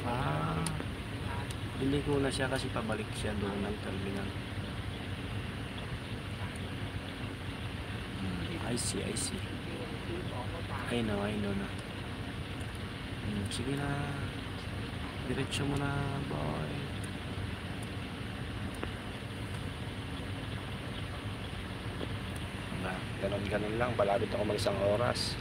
Ah, hindi ko na siya kasi pabalik siya doon ng terminal. I see. I know na. Sige na. Diretso mo na, boy. Ganon lang. Balabit ako mag isang oras.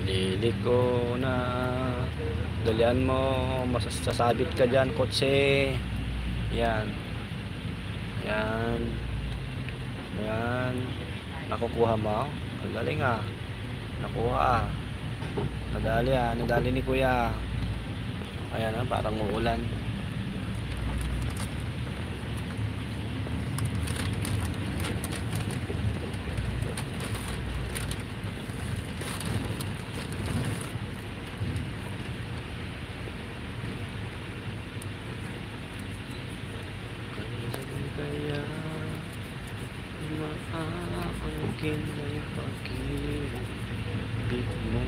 Lilik ko na. Dalian mo. Masasabit ka dyan, kotse. Yan. Nakukuha mo. Ang galing ah. Nakuha ah. Nadali ni kuya. Ayan ah, parang uulan. Kaya maaaangkin na yung pag-ibig mo.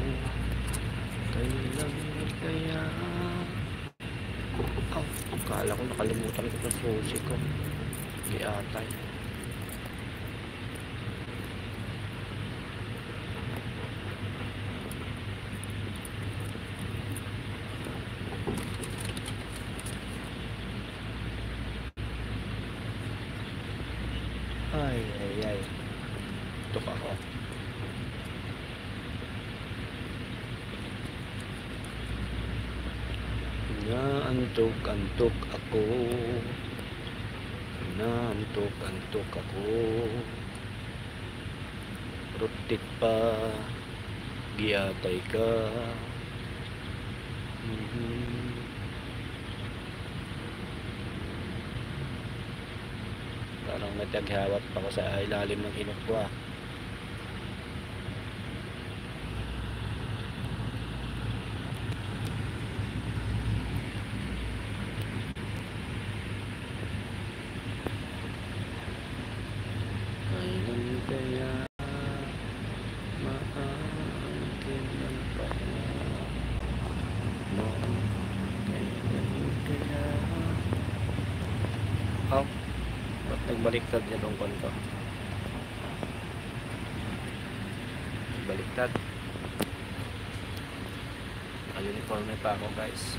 Kailan kaya kala ko nakalimutan ko sa susi ko. Di atay. Ay. Ito pa ako. Naantok ako. Naantok ako. Rutit pa. Giatay ka. Parang may taghawat pa ko sa ilalim ng ilok ko ah. Kailan kaya maangkin ng pag-ibig mo? Kailan kaya ba't nagbaliktad niya tong konto? Baliktad. Naka-uniforme pa ako guys.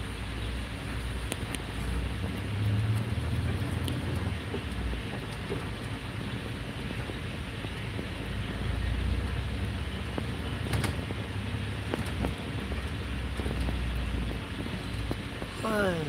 Ay.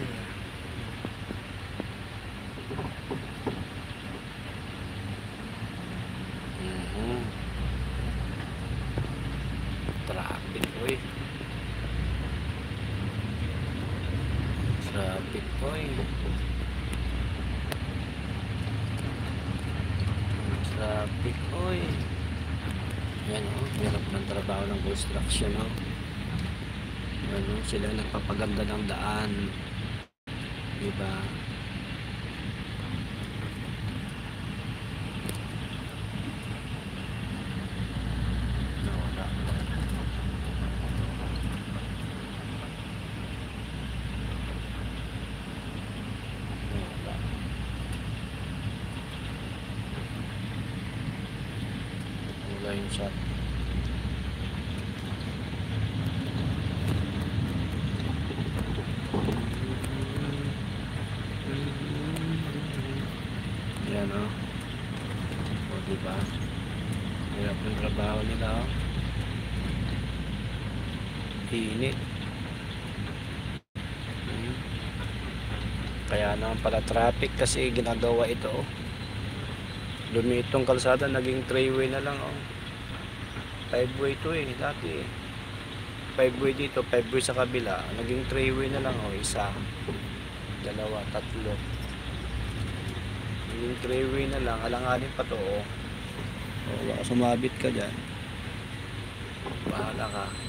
Traffic oy. Yan o, hirap ng trabaho ng construction o. Ano, sila nagpapaganda ng daan. Diba? Yung shot. Yan o. O diba? Hirap ng trabaho nila o. Init. Kaya naman pala traffic kasi ginagawa ito o. Doon itong kalsada naging 3-way na lang o. 5-way to eh, dati eh. 5-way dito, 5-way sa kabila. Naging 3-way na lang o, isa, dalawa, tatlo. Naging 3-way na lang, alanganin pa to o. O, baka sumabit ka dyan. Bahala ka.